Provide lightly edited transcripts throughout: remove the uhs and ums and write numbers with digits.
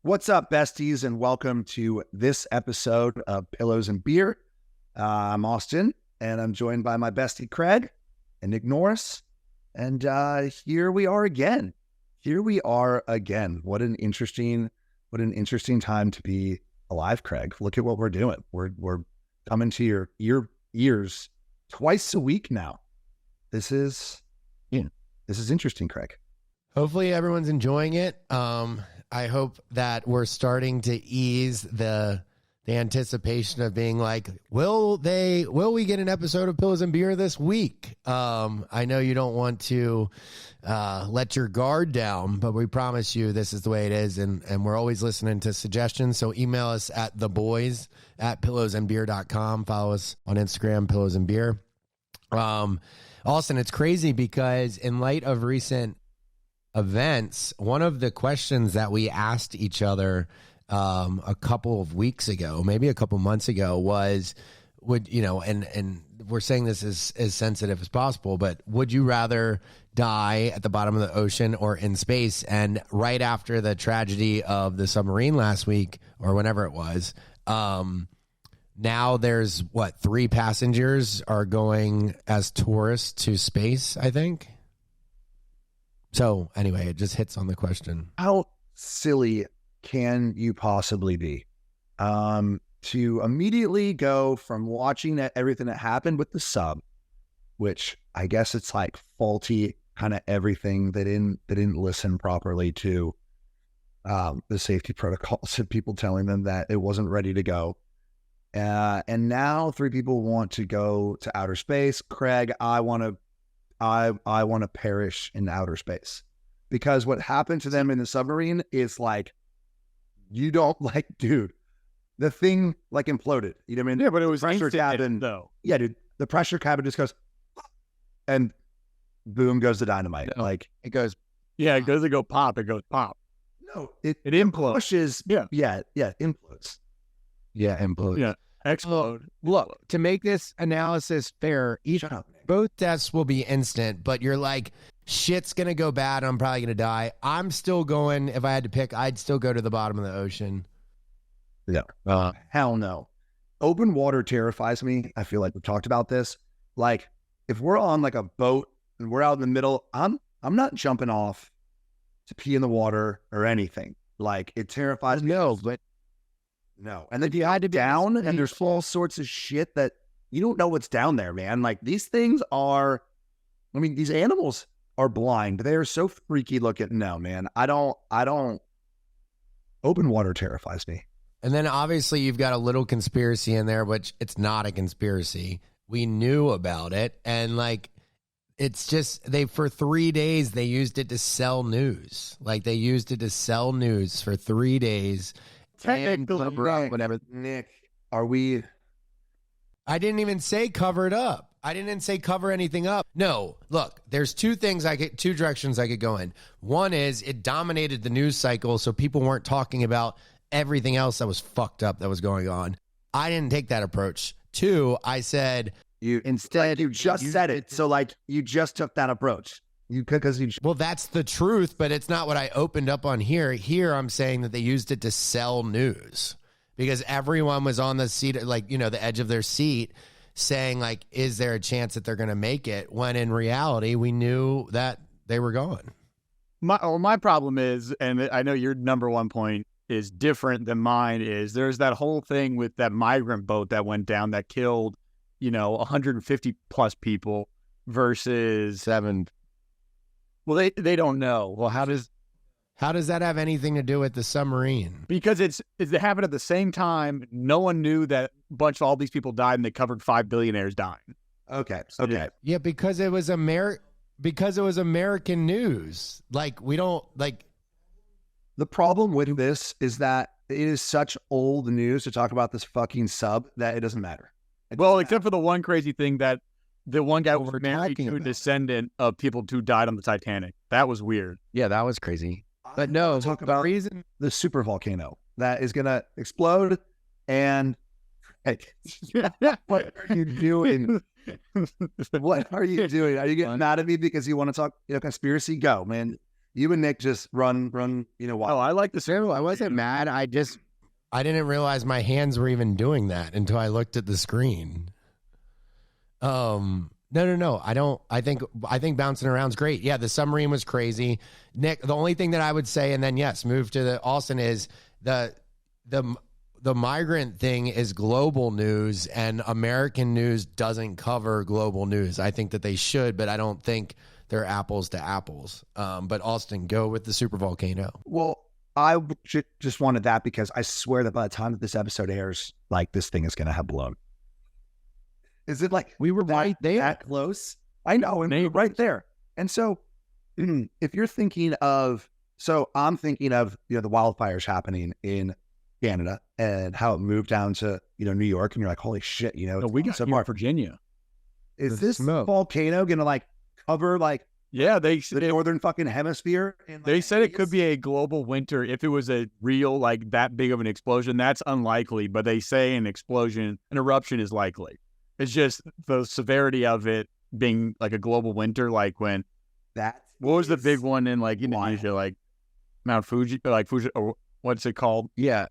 What's up, besties, and welcome to this episode of Pillows and Beer. I'm Austen, and I'm joined by my bestie Craig and Nick Norris. And here we are again. What an interesting time to be alive, Craig. Look at what we're doing. We're coming to your ears twice a week now. This is interesting, Craig. Hopefully everyone's enjoying it. I hope that we're starting to ease the anticipation of being like, will we get an episode of Pillows and Beer this week? I know you don't want to let your guard down, but we promise you this is the way it is, and we're always listening to suggestions. So email us at theboys@pillowsandbeer.com. Follow us on Instagram, Pillows and Beer. Austin, it's crazy because in light of recent events, one of the questions that we asked each other a couple of weeks ago, maybe a couple months ago, was and we're saying this as sensitive as possible, but would you rather die at the bottom of the ocean or in space? And right after the tragedy of the submarine last week, or whenever it was, now there's 3 passengers are going as tourists to space, I think. So anyway, it just hits on the question. How silly can you possibly be to immediately go from watching everything that happened with the sub, which I guess it's like faulty kind of everything. They didn't listen properly to the safety protocols and people telling them that it wasn't ready to go. And now 3 people want to go to outer space. Craig, I want to perish in outer space, because what happened to them in the submarine is like, you don't dude, the thing imploded. You know what I mean? Yeah, but it was pressure cabin though. Yeah, dude, the pressure cabin just goes, and boom goes the dynamite. No. It goes. Yeah, it doesn't go pop. It goes pop. No, it implodes. Pushes. Yeah, implodes. Yeah, implodes. Yeah, explode. Look, to make this analysis fair, both deaths will be instant, but you're like, shit's going to go bad. I'm probably going to die. I'm still going, if I had to pick, I'd still go to the bottom of the ocean. No. Hell no. Open water terrifies me. I feel like we've talked about this. Like, if we're on a boat and we're out in the middle, I'm not jumping off to pee in the water or anything. It terrifies me. No. And then you had to down, and there's all sorts of shit that you don't know what's down there, man. These things are, these animals are blind. They are so freaky looking. No, man, I don't. Open water terrifies me. And then obviously you've got a little conspiracy in there, which it's not a conspiracy. We knew about it. And it's just, for 3 days, they used it to sell news. They used it to sell news for 3 days. Whatever. Nick, are we? I didn't even say cover it up. I didn't say cover anything up. No, look, there's two directions I could go in. One is it dominated the news cycle, so people weren't talking about everything else that was fucked up that was going on. I didn't take that approach. 2, I said you just said it. So you just took that approach. Well, that's the truth, but it's not what I opened up on here. Here, I'm saying that they used it to sell news because everyone was on the seat, the edge of their seat, saying is there a chance that they're going to make it? When in reality, we knew that they were gone. My problem is, and I know your number one point is different than mine, is there's that whole thing with that migrant boat that went down that killed, 150 plus people versus 7. Well, they don't know. Well, how does that have anything to do with the submarine? Because it happened at the same time. No one knew that a bunch of all these people died, and they covered 5 billionaires dying. Okay. Yeah, because it was American news. We don't The problem with this is that it is such old news to talk about this fucking sub that it doesn't matter. Except for the one crazy thing that the one guy was married to a descendant of people who died on the Titanic. That was weird. Yeah, that was crazy. But no, talk about the supervolcano that is going to explode. And what are you doing? What are you doing? Are you getting mad at me because you want to talk conspiracy? Go, man. You and Nick just run, wild. Oh, I like the No, I wasn't mad. I didn't realize my hands were even doing that until I looked at the screen. No. I think bouncing around's great. Yeah, the submarine was crazy. Nick, the only thing that I would say, and then yes, move to the Austen, is the migrant thing is global news, and American news doesn't cover global news. I think that they should, but I don't think they're apples to apples. But Austen, go with the supervolcano. Well, I just wanted that because I swear that by the time that this episode airs, like this thing is going to have blown. Is it like we were right there, that close? I know, and we're right there. And so, if you're thinking of, I'm thinking of the wildfires happening in Canada and how it moved down to New York, and you're like, holy shit, no, we got so Virginia. Is this volcano going to like cover like? Yeah, the northern fucking hemisphere. And, they said it could be a global winter if it was a real like that big of an explosion. That's unlikely, but they say an eruption is likely. It's just the severity of it being like a global winter, like when what was the big one in like Indonesia, like Mount Fuji, or what's it called? Yeah.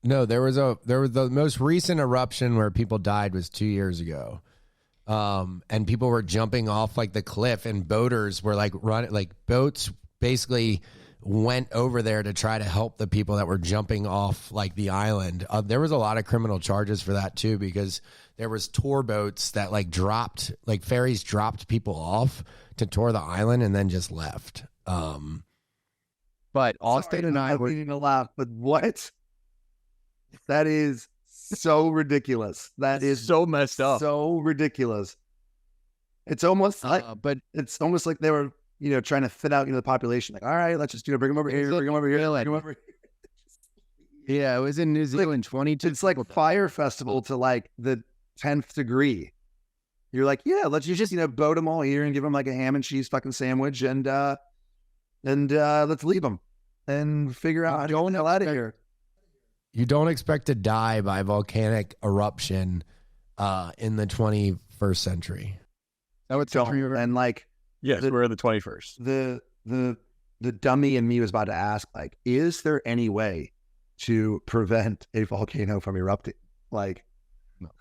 No, there was the most recent eruption where people died was 2 years ago. And people were jumping off like the cliff, and boaters were like running, like boats basically went over there to try to help the people that were jumping off like the island. There was a lot of criminal charges for that too, because there was tour boats that like ferries dropped people off to tour the island and then just left. But Austen and I were a laugh, but what? That is so ridiculous. That is so messed up. So ridiculous. It's almost like, they were, trying to fit out, the population. Like, all right, let's just, bring them over here, bring them over here, bring them over here. Yeah, it was in New Zealand, 22. It's like a fire festival to like the 10th degree. You're like, yeah, let's just, boat them all here and give them like a ham and cheese fucking sandwich and let's leave them and figure out how to get the hell out of here. You don't expect to die by volcanic eruption in the 21st century. That would tell me. And like, yes, we're in the 21st. The dummy in me was about to ask, like, is there any way to prevent a volcano from erupting? Like,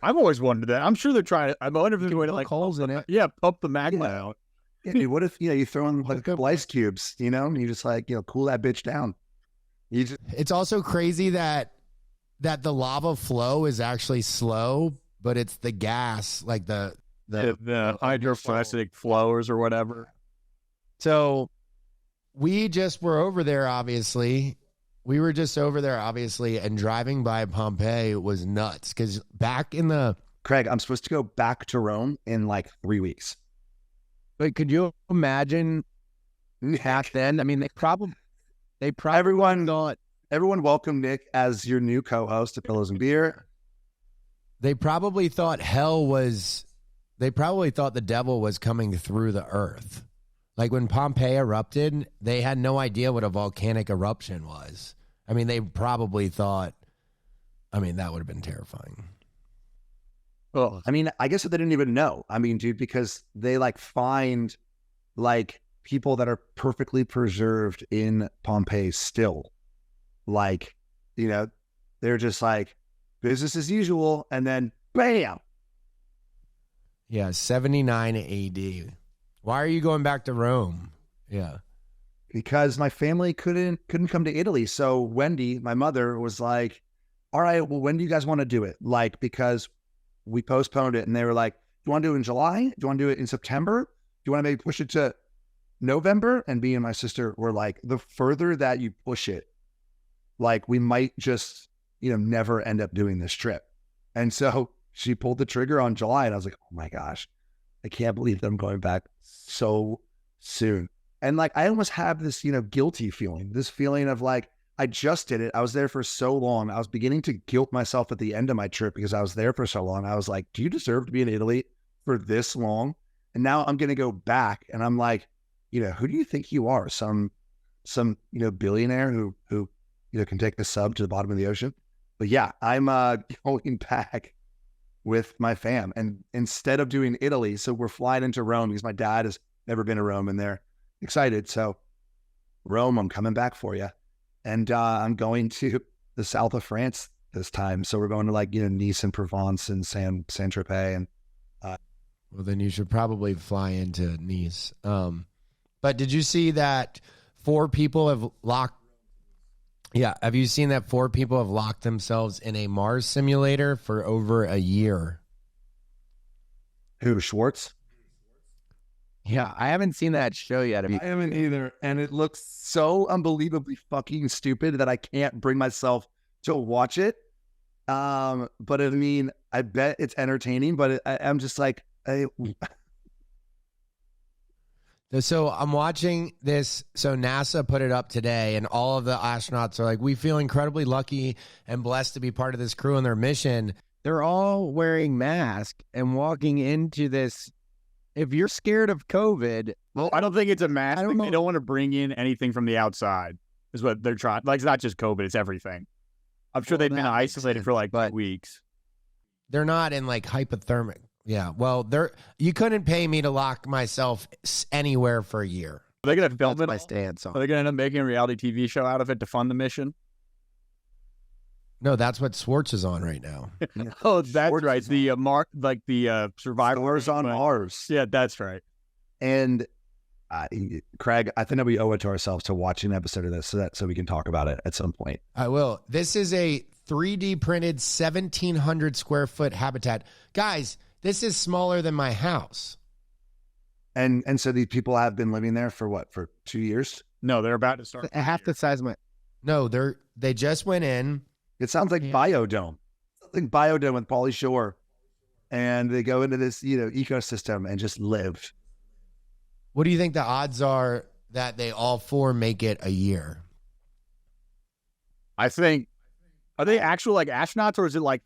I've always wondered that. I'm sure they're trying to. I wonder if there's a way to like holes in it. Yeah, pump the magma out. Yeah, dude, what if you throw in like a couple ice cubes, and you just like cool that bitch down. It's also crazy that the lava flow is actually slow, but it's the gas, like the hydroplastic flows or whatever. So we just were over there, obviously. We were just over there, obviously, and driving by Pompeii was nuts because back in the... Craig, I'm supposed to go back to Rome in like 3 weeks. But could you imagine back then? I mean, they probably Everyone welcome Nick as your new co-host of Pillows and Beer. They probably thought they probably thought the devil was coming through the earth. Like when Pompeii erupted, they had no idea what a volcanic eruption was. I mean, they probably thought, that would have been terrifying. Well, I guess they didn't even know. Dude, because they like find like people that are perfectly preserved in Pompeii still. Like, they're just like business as usual. And then bam. Yeah. 79 AD. Why are you going back to Rome? Yeah. Because my family couldn't come to Italy. So Wendy, my mother, was like, all right, well, when do you guys want to do it? Like, because we postponed it and they were like, do you want to do it in July? Do you want to do it in September? Do you want to maybe push it to November? And me and my sister were like, the further that you push it, like we might just, never end up doing this trip. And so she pulled the trigger on July and I was like, oh my gosh, I can't believe that I'm going back so soon. And like, I almost have this, guilty feeling, this feeling of like, I just did it. I was there for so long. I was beginning to guilt myself at the end of my trip because I was there for so long. I was like, do you deserve to be in Italy for this long? And now I'm going to go back and I'm like, who do you think you are? Some billionaire who can take the sub to the bottom of the ocean. But yeah, I'm going back with my fam. And instead of doing Italy, so we're flying into Rome because my dad has never been to Rome and they're excited. So Rome, I'm coming back for you. And I'm going to the south of France this time. So we're going to like, Nice and Provence and Saint-Tropez. And well, then you should probably fly into Nice. But did you see that 4 people have locked? Yeah. Have you seen that 4 people have locked themselves in a Mars simulator for over a year? who, Schwartz? Yeah, I haven't seen that show yet. I haven't either. And it looks so unbelievably fucking stupid that I can't bring myself to watch it. But I mean, I bet it's entertaining, but I'm just like, So I'm watching this. So NASA put it up today, and all of the astronauts are like, we feel incredibly lucky and blessed to be part of this crew and their mission. They're all wearing masks and walking into this. If you're scared of COVID, well, I don't think it's a mask. I don't know. They don't want to bring in anything from the outside, is what they're trying. Like, it's not just COVID, it's everything. I'm sure they've been isolated for like 2 weeks. They're not in like hypothermic. Yeah. Well, you couldn't pay me to lock myself anywhere for a year. Are they going to film it? my stance on. Are they going to end up making a reality TV show out of it to fund the mission? No, that's what Schwartz is on right now. Oh, that's right. It's the Survivors on Mars. Yeah, that's right. And Craig, I think that we owe it to ourselves to watch an episode of this so we can talk about it at some point. I will. This is a 3D printed 1,700 square foot habitat. Guys, this is smaller than my house. And so these people have been living there for what? For 2 years? No, they're about to start. Half the size of my. No, they just went in. It sounds like Biodome. Something Biodome with Pauly Shore. And they go into this, ecosystem and just live. What do you think the odds are that they all 4 make it a year? I think, are they actual like astronauts, or is it like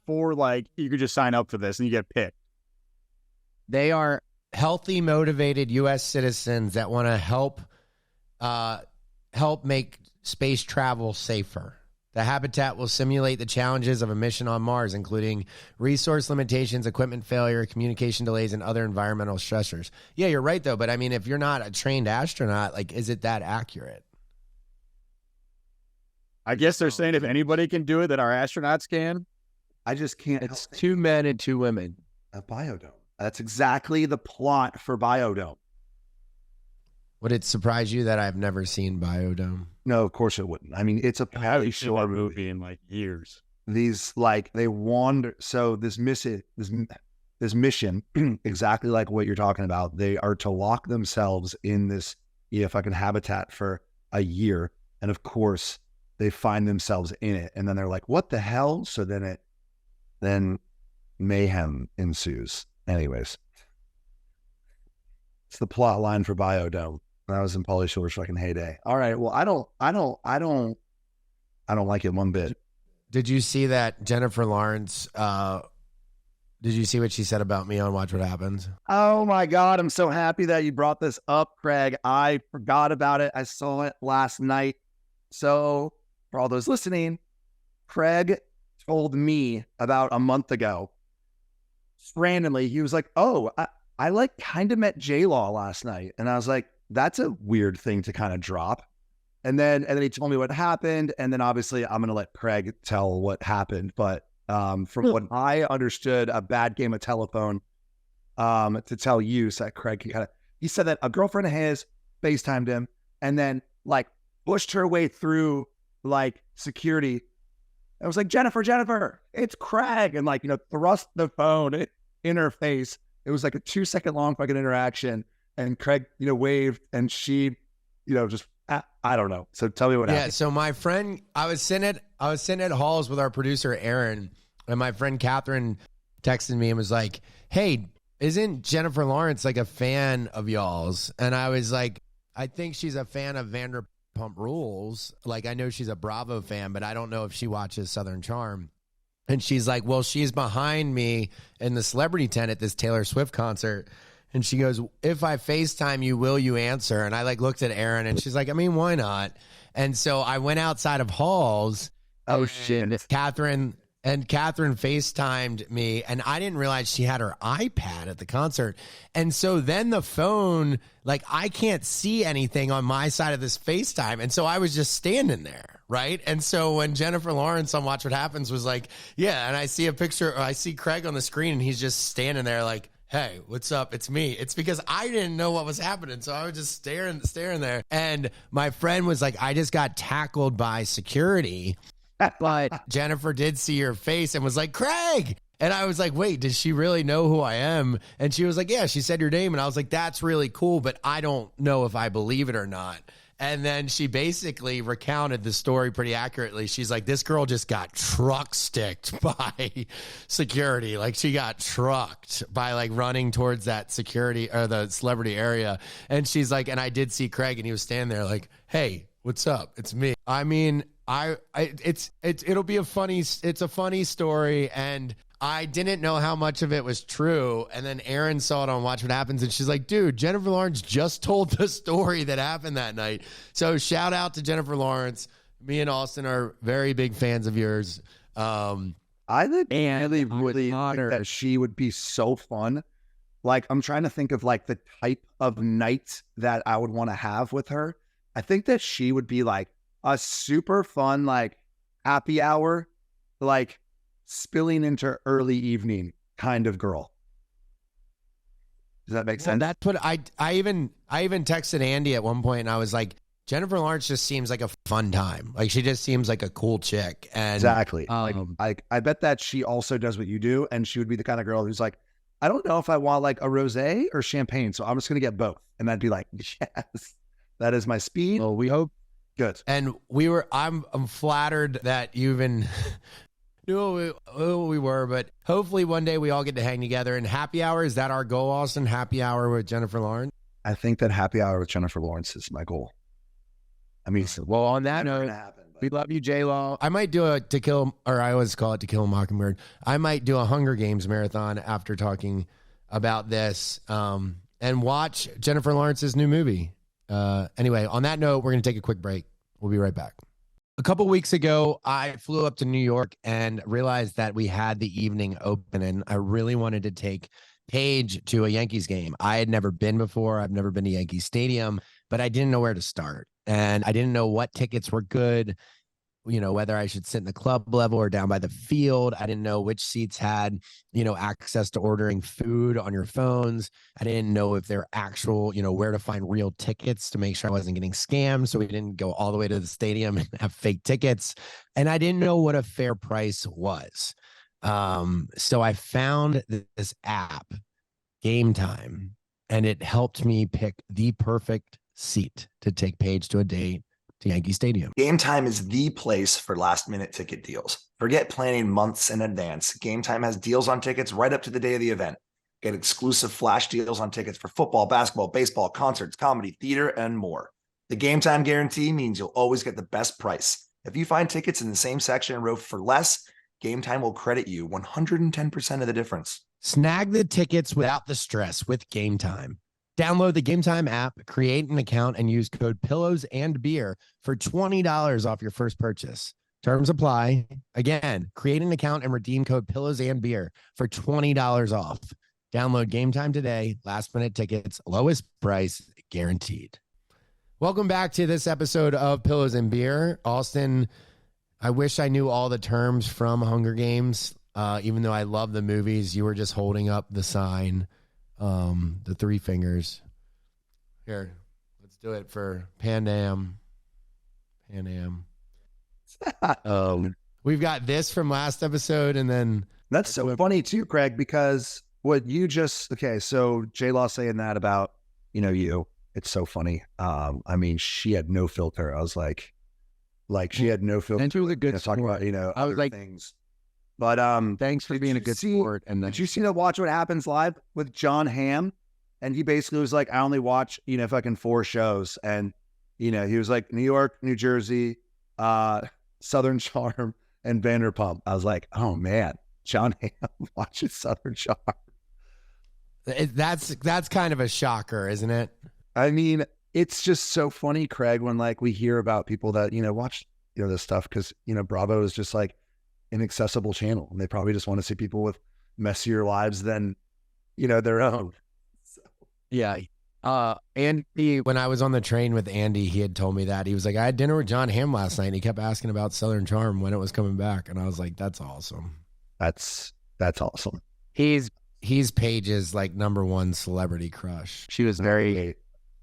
you could just sign up for this and you get picked? They are healthy, motivated U.S. citizens that want to help make space travel safer. The habitat will simulate the challenges of a mission on Mars, including resource limitations, equipment failure, communication delays, and other environmental stressors. Yeah, you're right, though. But I mean, if you're not a trained astronaut, like, is it that accurate? I guess they're saying if anybody can do it, that our astronauts can. I just can't. It's 2 men and 2 women. A Biodome. That's exactly the plot for Biodome. Would it surprise you that I've never seen Biodome? No, of course it wouldn't. I mean, it's a Pauly Shore movie in like years. These they wander. So this mission, exactly like what you're talking about. They are to lock themselves in this fucking habitat for a year, and of course they find themselves in it, and then they're like, "What the hell?" So then mayhem ensues. Anyways, it's the plot line for Biodome. When I was in Pauly Shore's fucking heyday. All right. Well, I don't like it one bit. Did you see that Jennifer Lawrence? Did you see what she said about me on Watch What Happens? Oh my God. I'm so happy that you brought this up, Craig. I forgot about it. I saw it last night. So for all those listening, Craig told me about a month ago, randomly, he was like, "Oh, I like kind of met J-Law last night." And I was like, that's a weird thing to kind of drop. And then he told me what happened. And then obviously I'm going to let Craig tell what happened. But from what I understood, a bad game of telephone to tell you, so that Craig can he said that a girlfriend of his FaceTimed him and then like pushed her way through like security. I was like, Jennifer, it's Craig. And like, thrust the phone in her face. It was like a 2-second long fucking interaction. And Craig, waved, and she, just, I don't know. So tell me what happened. Yeah, so my friend, I was sitting at Halls with our producer, Aaron, and my friend Catherine texted me and was like, "Hey, isn't Jennifer Lawrence like a fan of y'all's?" And I was like, "I think she's a fan of Vanderpump Rules. Like, I know she's a Bravo fan, but I don't know if she watches Southern Charm." And she's like, "Well, she's behind me in the celebrity tent at this Taylor Swift concert." And she goes, "If I FaceTime you, will you answer?" And I like looked at Aaron and she's like, "I mean, why not?" And so I went outside of Halls. Oh shit. Catherine and Catherine FaceTimed me, and I didn't realize she had her iPad at the concert. And so then the phone, like, I can't see anything on my side of this FaceTime. And so I was just standing there, right? And so when Jennifer Lawrence on Watch What Happens was like, yeah, and I see a picture, I see Craig on the screen, and he's just standing there like, hey, what's up? It's me. It's because I didn't know what was happening. So I was just staring there. And my friend was like, I just got tackled by security. But Jennifer did see your face and was like, Craig. And I was like, wait, does she really know who I am? And she was like, yeah, she said your name. And I was like, that's really cool, but I don't know if I believe it or not. And then she basically recounted the story pretty accurately. She's like, this girl just got truck sticked by security. Like, she got trucked by like running towards that security or the celebrity area. And she's like, and I did see Craig, and he was standing there like, hey, what's up? It's me. I mean, it'll be a funny story, and I didn't know how much of it was true. And then Erin saw it on Watch What Happens, and she's like, dude, Jennifer Lawrence just told the story that happened that night. So shout out to Jennifer Lawrence. Me and Austen are very big fans of yours. I really think that she would be so fun. Like, I'm trying to think of like the type of night that I would want to have with her. I think that she would be like a super fun, like, happy hour, like spilling into early evening kind of girl. Does that make sense? That's what I even texted Andy at one point, and I was like, Jennifer Lawrence just seems like a fun time. Like, she just seems like a cool chick. And exactly. I bet that she also does what you do, and she would be the kind of girl who's like, I don't know if I want like a rosé or champagne, so I'm just gonna get both. And I'd be like, yes, that is my speed. Well, we hope. Good. And I'm flattered that you even knew who we were, but hopefully one day we all get to hang together. And happy hour, is that our goal, Austen? Happy hour with Jennifer Lawrence? I think that happy hour with Jennifer Lawrence is my goal. I mean, well, on that note, we love you, J-Law. I might do I always call it To Kill a Mockingbird. I might do a Hunger Games marathon after talking about this, and watch Jennifer Lawrence's new movie. Anyway, on that note, we're going to take a quick break. We'll be right back. A couple weeks ago, I flew up to New York and realized that we had the evening open, and I really wanted to take Paige to a Yankees game. I had never been before. I've never been to Yankee Stadium, but I didn't know where to start. And I didn't know what tickets were good, you know, whether I should sit in the club level or down by the field. I didn't know which seats had, you know, access to ordering food on your phones. I didn't know if they're actual, you know, where to find real tickets to make sure I wasn't getting scammed. So we didn't go all the way to the stadium and have fake tickets. And I didn't know what a fair price was. So I found this app, GameTime, and it helped me pick the perfect seat to take Paige to a date to Yankee Stadium. GameTime is the place for last-minute ticket deals. Forget planning months in advance. GameTime has deals on tickets right up to the day of the event. Get exclusive flash deals on tickets for football, basketball, baseball, concerts, comedy, theater, and more. The GameTime guarantee means you'll always get the best price. If you find tickets in the same section and row for less, GameTime will credit you 110% of the difference. Snag the tickets without the stress with GameTime. Download the GameTime app, create an account, and use code Pillows and Beer for $20 off your first purchase. Terms apply. Again, create an account and redeem code Pillows and Beer for $20 off. Download GameTime today. Last minute tickets, lowest price guaranteed. Welcome back to this episode of Pillows and Beer. Austen, I wish I knew all the terms from Hunger Games. Even though I love the movies, you were just holding up the sign. The three fingers. Here, let's do it for Pan Am. We've got this from last episode, and then that's so funny too, Craig, because what you just so J-Law saying that about, you know, you, it's so funny. I mean, she had no filter. I was like she had no filter. And she was a good talking about, you know, I was like, things. But thanks for being a good sport. And did you see the Watch What Happens live with John Hamm? And he basically was like, I only watch, you know, fucking 4 shows. And, you know, he was like New York, New Jersey, Southern Charm, and Vanderpump. I was like, oh man, John Hamm watches Southern Charm. That's kind of a shocker, isn't it? I mean, it's just so funny, Craig, when like we hear about people that, you know, watch, you know, this stuff, because, you know, Bravo is just like, inaccessible channel, and they probably just want to see people with messier lives than, you know, their own. Yeah. Andy, When I was on the train with Andy, he had told me that. He was like, I had dinner with John Hamm last night, and he kept asking about Southern Charm when it was coming back. And I was like, that's awesome. That's awesome. he's He's Paige's like #1 celebrity crush. she was very Great.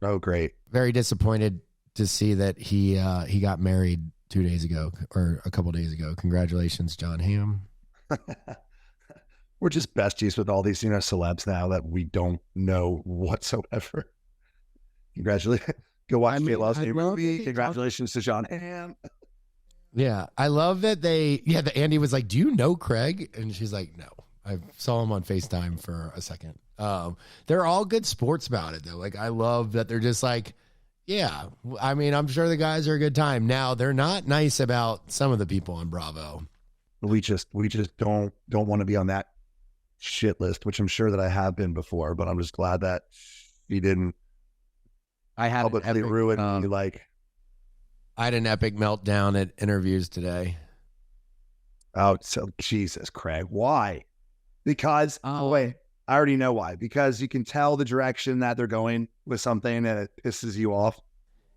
Oh, great. Very disappointed to see that he got married 2 days ago or a couple days ago. Congratulations, John Hamm. We're just besties with all these, you know, celebs now that we don't know whatsoever. Congratulations. Go watch Fate Love's new movie. Congratulations to John Hamm. Yeah, I love that the Andy was like, do you know Craig? And she's like, no. I saw him on FaceTime for a second. They're all good sports about it, though. Like, I love that they're just like, yeah, I mean, I'm sure the guys are a good time. Now, they're not nice about some of the people on Bravo. We just don't want to be on that shit list, which I'm sure that I have been before, but I'm just glad that he didn't I had an publicly epic, ruin me, like, I had an epic meltdown at interviews today. oh, so Jesus, Craig, why? Because wait, I already know why. Because you can tell the direction that they're going with something and it pisses you off.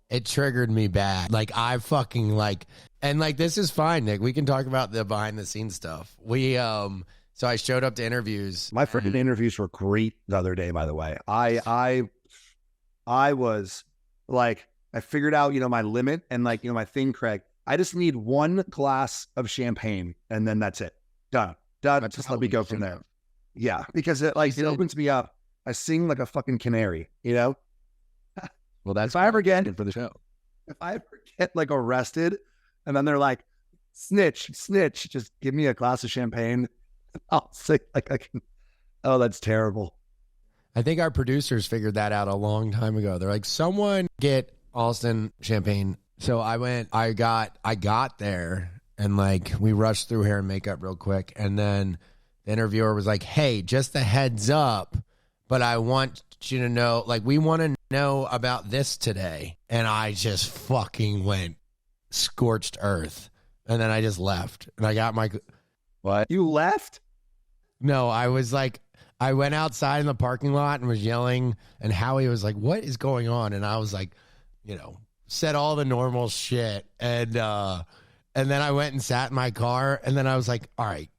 It triggered me bad. Like, I fucking like, and like, this is fine, Nick. We can talk about the behind the scenes stuff. So I showed up to interviews. My freaking interviews were great the other day, by the way. I was like, I figured out, you know, my limit and like, you know, my thing, Craig. I just need one glass of champagne and then that's it. Done. Just let me go from there. Yeah, because it opens me up. I sing like a fucking canary, you know? well, that's If I ever get for the show. if I ever get like arrested and then they're like, snitch, just give me a glass of champagne. I'll sing like I can. Oh, that's terrible. I think our producers figured that out a long time ago. They're like, someone get Austen champagne. So I got there and like we rushed through hair and makeup real quick. And then the interviewer was like, hey, just a heads up, but I want you to know, like, we want to know about this today. And I just fucking went scorched earth. And then I just left and I got my, What? You left? no, I was like, I went outside in the parking lot and was yelling, and Howie was like, what is going on? And I was like, you know, said all the normal shit. And then I went and sat in my car, and then I was like, all right,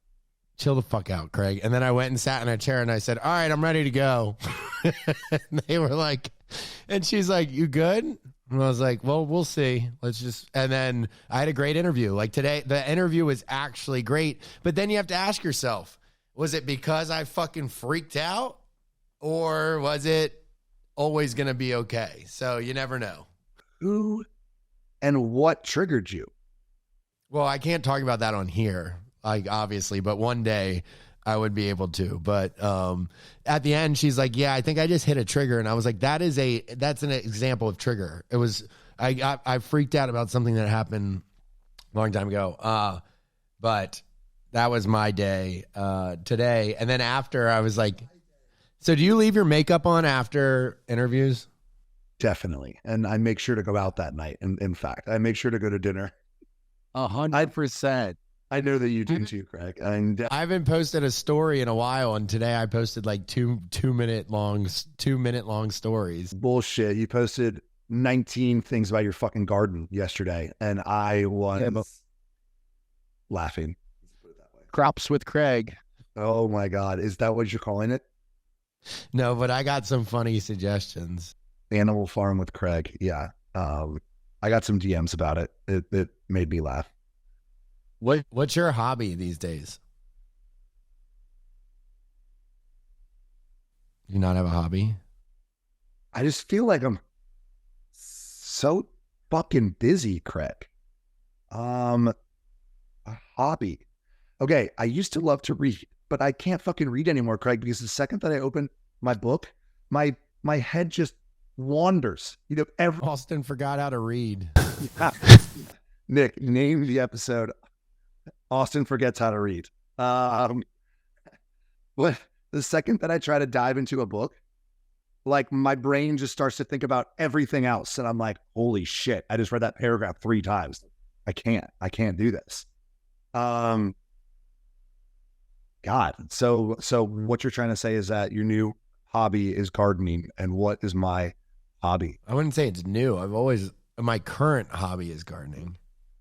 chill the fuck out, Craig. And then I went and sat in a chair and I said, all right, I'm ready to go. And they were like, and she's like, you good? And I was like, well, we'll see. And then I had a great interview. Like today, the interview was actually great. But then you have to ask yourself, was it because I fucking freaked out, or was it always going to be okay? So you never know. Who and what triggered you? Well, I can't talk about that on here, like, obviously, but one day I would be able to. But at the end, she's like, yeah, I think I just hit a trigger. And I was like, that's an example of trigger. It was, I freaked out about something that happened a long time ago. But that was my day today. And then after, I was like, so do you leave your makeup on after interviews? Definitely. And I make sure to go out that night. And in fact, I make sure to go to dinner. 100%. I know that you do too, Craig. And I haven't posted a story in a while, and today I posted like two minute long stories. bullshit. You posted 19 things about your fucking garden yesterday, and I was laughing. Crops with Craig. Oh my God. Is that what you're calling it? No, but I got some funny suggestions. Animal Farm with Craig. Yeah. I got some DMs about it. It made me laugh. What's your hobby these days? Do you not have a hobby? I just feel like I'm so fucking busy, Craig. A hobby. Okay, I used to love to read, but I can't fucking read anymore, Craig, because the second that I open my book, my head just wanders. You know, Austen forgot how to read. Nick, name the episode. Austen forgets how to read. But the second that I try to dive into a book, like my brain just starts to think about everything else. And I'm like, holy shit, I just read that paragraph 3 times. I can't do this. God. So what you're trying to say is that your new hobby is gardening, and what is my hobby? I wouldn't say it's new. My current hobby is gardening.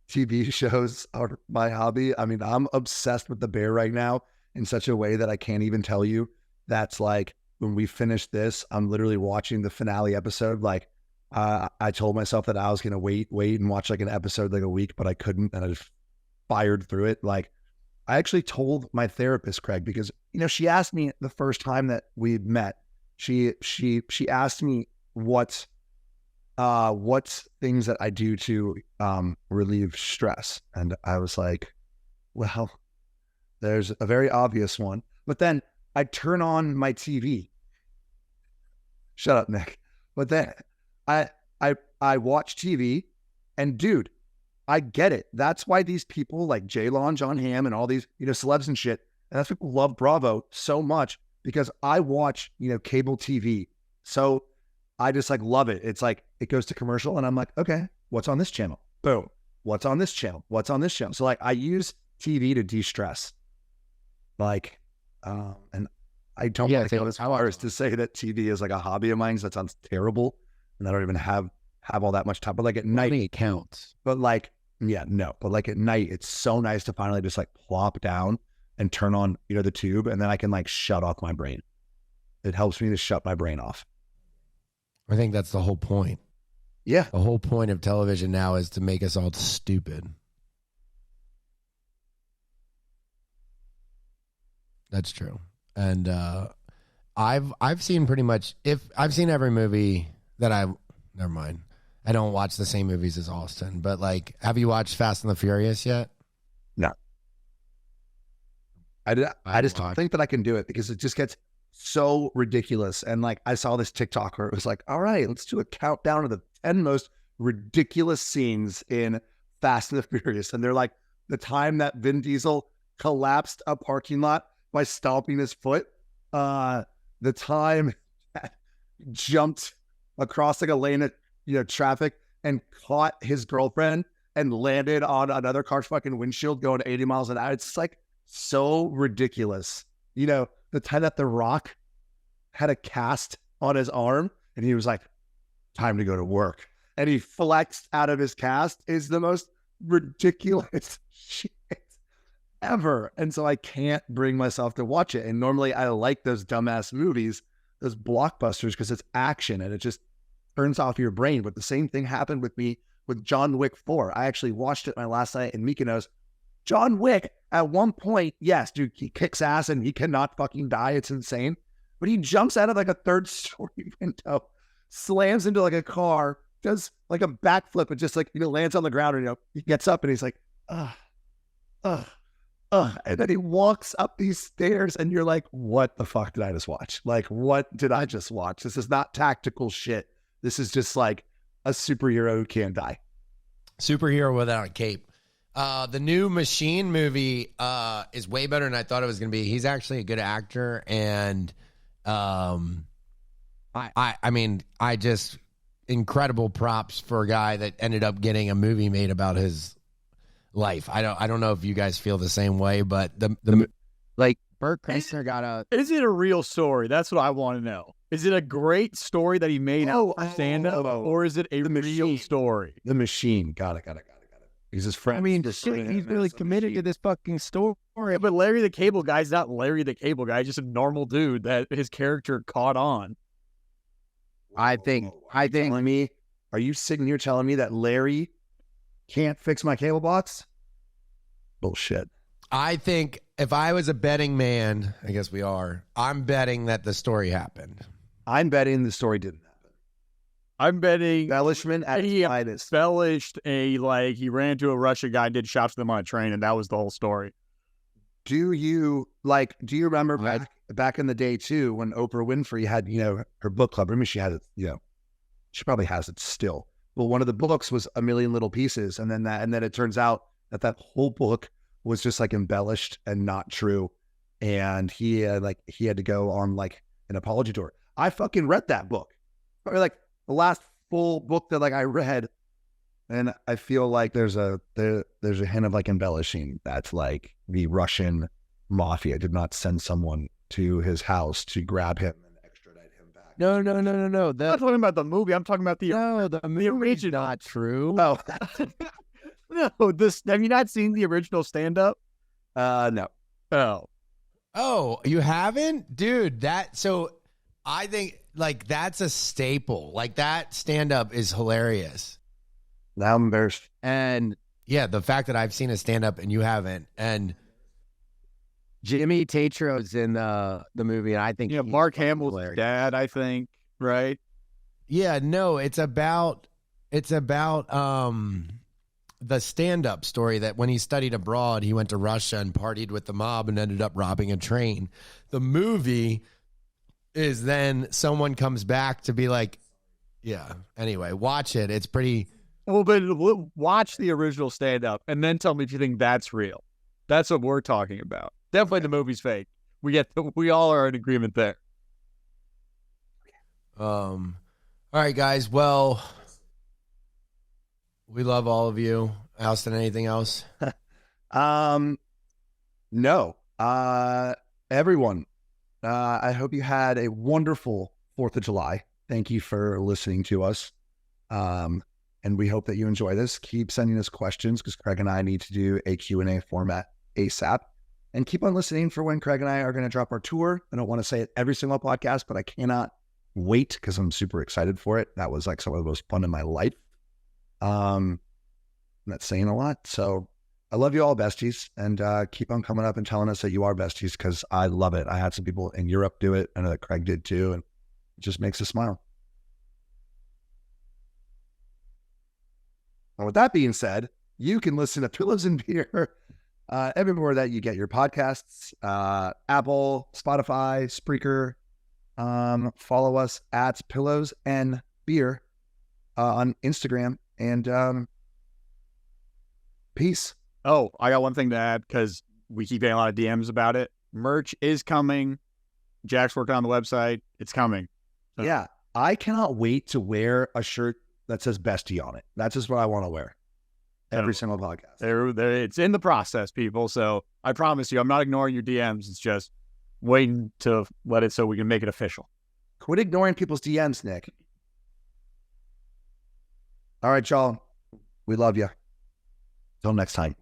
TV shows are my hobby. I mean, I'm obsessed with The Bear right now in such a way that I can't even tell you. That's like, when we finish this, I'm literally watching the finale episode. Like, I told myself that I was going to wait and watch like an episode like a week, but I couldn't. And I just fired through it. Like, I actually told my therapist, Craig, because, she asked me the first time that we met, she asked me what's things that I do to relieve stress. And I was like, well, there's a very obvious one. But then I turn on my TV. Shut up, Nick. But then I watch TV, and dude, I get it. That's why these people like J-Lon, John Hamm, and all these, celebs and shit, and that's why people love Bravo so much, because I watch, cable TV. So I just like love it. It's like, it goes to commercial and I'm like, okay, what's on this channel? Boom. What's on this channel? What's on this channel? So like, I use TV to de-stress. Like, and I don't want to go as far as to say that TV is like a hobby of mine, because that sounds terrible. And I don't even have all that much time. But like at night, it counts. But like, yeah, no. But like at night, it's so nice to finally just like plop down and turn on, the tube, and then I can like shut off my brain. It helps me to shut my brain off. I think that's the whole point. Yeah. The whole point of television now is to make us all stupid. That's true. And I've seen pretty much, I've seen every movie that never mind. I don't watch the same movies as Austen, but like, have you watched Fast and the Furious yet? No. I just don't think that I can do it, because it just gets so ridiculous. And like, I saw this TikTok where it was like, all right, let's do a countdown of the 10 most ridiculous scenes in Fast and the Furious. And they're like, the time that Vin Diesel collapsed a parking lot by stomping his foot, the time that jumped across like a lane of traffic and caught his girlfriend and landed on another car's fucking windshield going 80 miles an hour. It's like so ridiculous. The time that The Rock had a cast on his arm and he was like, time to go to work, and he flexed out of his cast, is the most ridiculous shit ever. And so I can't bring myself to watch it. And normally I like those dumbass movies, those blockbusters, because it's action and it just turns off your brain. But the same thing happened with me with John Wick 4. I actually watched it my last night in Mykonos. John Wick, at one point, yes, dude, he kicks ass and he cannot fucking die. It's insane. But he jumps out of like a third-story window, slams into like a car, does like a backflip, and just like, lands on the ground, and he gets up and he's like, and then he walks up these stairs, and you're like, what the fuck did I just watch? Like, what did I just watch? This is not tactical shit. This is just like a superhero who can't die. Superhero without a cape. The new Machine movie is way better than I thought it was going to be. He's actually a good actor, and I mean, incredible props for a guy that ended up getting a movie made about his life. I don't know if you guys feel the same way, but the like Burt Kreischer got a. Is it a real story? That's what I want to know. Is it a great story that he made out of stand-up, or is it a real story? The Machine. Got it. He's his friend. I mean, shit, he's really committed to this fucking story. But Larry the Cable Guy's not Larry the Cable Guy, just a normal dude that his character caught on. I think. Are you sitting here telling me that Larry can't fix my cable box? Bullshit. I think if I was a betting man, I guess we are, I'm betting that the story happened. I'm betting the story didn't happen. I'm betting embellishment at its finest. Embellished he ran into a Russian guy and did shots with him on a train, and that was the whole story. Do you remember back in the day too, when Oprah Winfrey had, her book club? I mean, she had it, she probably has it still. Well, one of the books was A Million Little Pieces, and then it turns out that whole book was just like embellished and not true. And he had to go on like an apology tour. I fucking read that book. Probably like the last full book that like I read. And I feel like there's a hint of like embellishing. That's like the Russian mafia did not send someone to his house to grab him and extradite him back. No. I'm not talking about the movie. I'm talking about the movie's not true. Oh, no. This, have you not seen the original stand-up? No. Oh, you haven't? Dude, I think like that's a staple. Like that stand-up is hilarious. Now I'm embarrassed. And Yeah, the fact that I've seen a stand-up and you haven't, and Jimmy Tatro's in the movie, and I think Mark Hamill's dad, I think, right? yeah, no, it's about the stand-up story that when he studied abroad, he went to Russia and partied with the mob and ended up robbing a train. The movie is then someone comes back to be like, yeah. Anyway, watch it. It's pretty. Well, but watch the original stand-up and then tell me if you think that's real. That's what we're talking about. Definitely the movie's fake. We all are in agreement there. All right, guys. Well, we love all of you. Austen, anything else? No. Everyone, I hope you had a wonderful 4th of July. Thank you for listening to us. And we hope that you enjoy this. Keep sending us questions because Craig and I need to do a Q&A format ASAP. And keep on listening for when Craig and I are going to drop our tour. I don't want to say it every single podcast, but I cannot wait because I'm super excited for it. That was like some of the most fun in my life. That's saying a lot. So I love you all, besties, and keep on coming up and telling us that you are besties because I love it. I had some people in Europe do it. I know that Craig did too, and it just makes us smile. And with that being said, you can listen to Pillows and Beer everywhere that you get your podcasts, Apple, Spotify, Spreaker. Follow us at Pillows and Beer on Instagram, and peace. Oh, I got one thing to add because we keep getting a lot of DMs about it. Merch is coming. Jack's working on the website. It's coming. Yeah, I cannot wait to wear a shirt that says Bestie on it. That's just what I want to wear every single podcast. It's in the process, people. So I promise you, I'm not ignoring your DMs. It's just waiting to let it so we can make it official. Quit ignoring people's DMs, Nick. All right, y'all. We love you. Till next time.